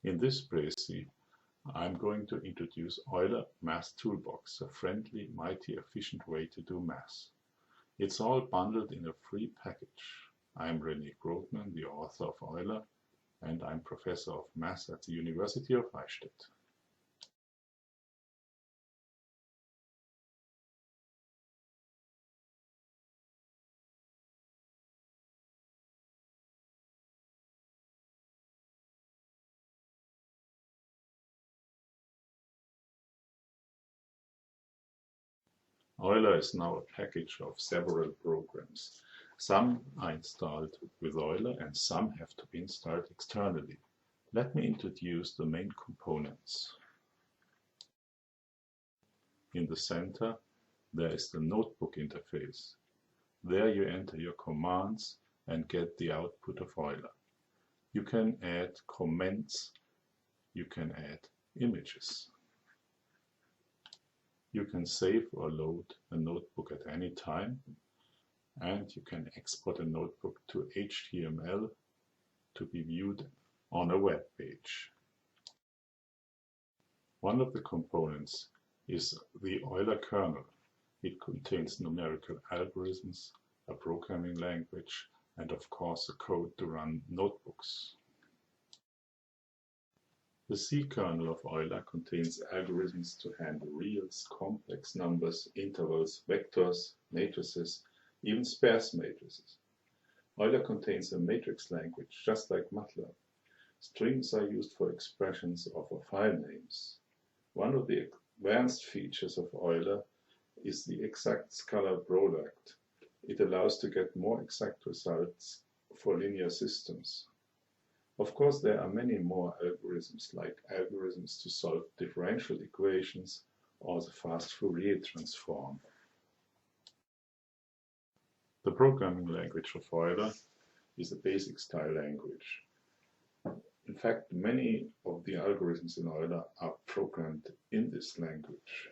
In this Prezi, I'm going to introduce Euler Math Toolbox, a friendly, mighty, efficient way to do math. It's all bundled in a free package. I'm René Grothman, the author of Euler, and I'm professor of math at the University of Eichstätt. Euler is now a package of several programs. Some are installed with Euler and some have to be installed externally. Let me introduce the main components. In the center, there is the notebook interface. There you enter your commands and get the output of Euler. You can add comments, you can add images. You can save or load a notebook at any time, and you can export a notebook to HTML to be viewed on a web page. One of the components is the Euler Kernel. It contains numerical algorithms, a programming language, and of course the code to run notebooks. The C kernel of Euler contains algorithms to handle reals, complex numbers, intervals, vectors, matrices, even sparse matrices. Euler contains a matrix language, just like MATLAB. Strings are used for expressions of file names. One of the advanced features of Euler is the exact scalar product. It allows to get more exact results for linear systems. Of course, there are many more algorithms, like algorithms to solve differential equations or the fast Fourier transform. The programming language of Euler is a basic style language. In fact, many of the algorithms in Euler are programmed in this language.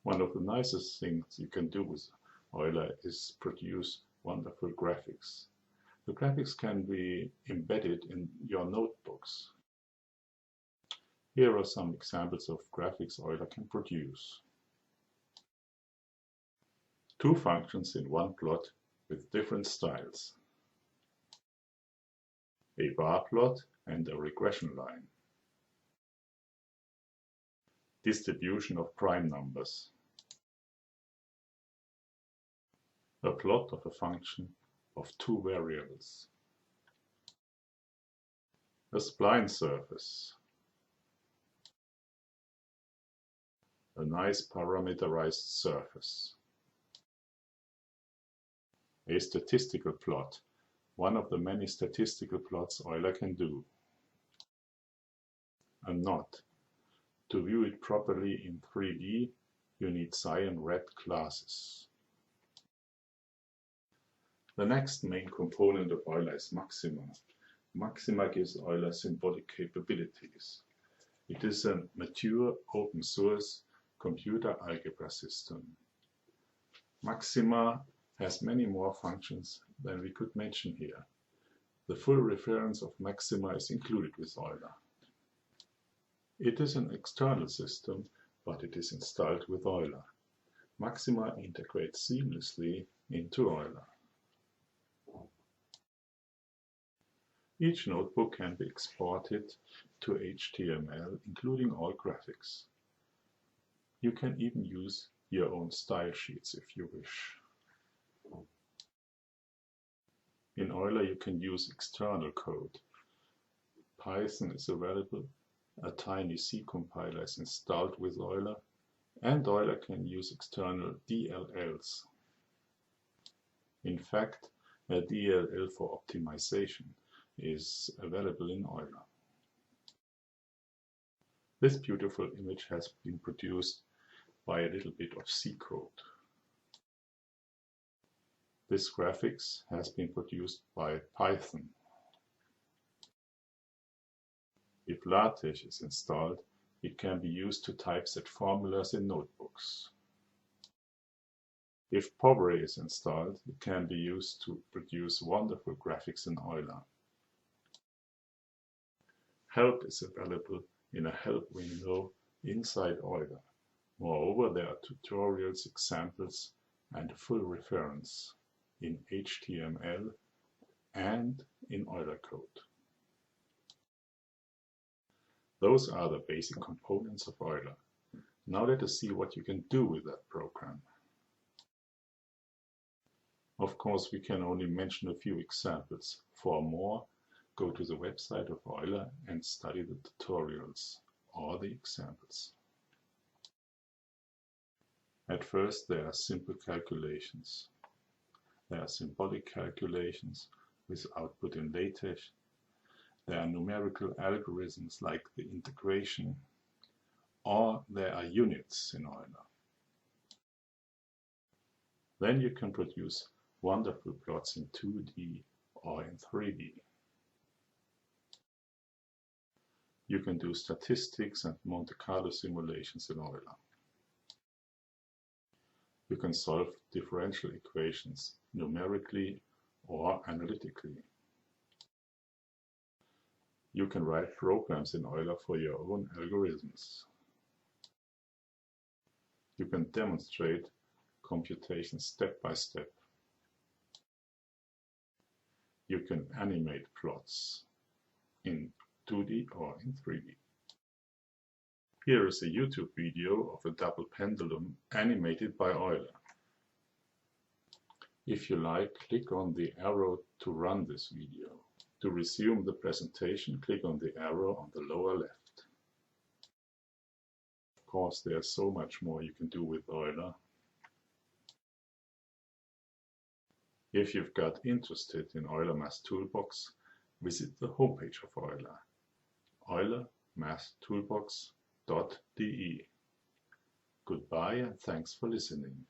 One of the nicest things you can do with Euler is produce wonderful graphics. The graphics can be embedded in your notebooks. Here are some examples of graphics Euler can produce. Two functions in one plot with different styles. A bar plot and a regression line. Distribution of prime numbers. A plot of a function of two variables. A spline surface. A nice parameterized surface. A statistical plot, one of the many statistical plots Euler can do. A knot. To view it properly in 3D, you need cyan red classes. The next main component of Euler is Maxima. Maxima gives Euler symbolic capabilities. It is a mature, open source computer algebra system. Maxima has many more functions than we could mention here. The full reference of Maxima is included with Euler. It is an external system, but it is installed with Euler. Maxima integrates seamlessly into Euler. Each notebook can be exported to HTML, including all graphics. You can even use your own style sheets if you wish. In Euler you can use external code. Python is available, a tiny C compiler is installed with Euler, and Euler can use external DLLs. In fact, a DLL for optimization is available in Euler. This beautiful image has been produced by a little bit of C code. This graphics has been produced by Python. If LaTeX is installed, it can be used to typeset formulas in notebooks. If Povray is installed, it can be used to produce wonderful graphics in Euler. Help is available in a help window inside Euler. Moreover, there are tutorials, examples, and a full reference in HTML and in Euler code. Those are the basic components of Euler. Now let us see what you can do with that program. Of course, we can only mention a few examples. For more, go to the website of Euler and study the tutorials or the examples. At first, there are simple calculations. There are symbolic calculations with output in LaTeX. There are numerical algorithms like the integration, or there are units in Euler. Then you can produce wonderful plots in 2D or in 3D. You can do statistics and Monte Carlo simulations in Euler. You can solve differential equations numerically or analytically. You can write programs in Euler for your own algorithms. You can demonstrate computation step by step. You can animate plots in 2D or in 3D. Here is a YouTube video of a double pendulum animated by Euler. If you like, click on the arrow to run this video. To resume the presentation, click on the arrow on the lower left. Of course, there's so much more you can do with Euler. If you've got interested in Euler Math Toolbox, visit the homepage of Euler, eulermathtoolbox.de. Goodbye and thanks for listening.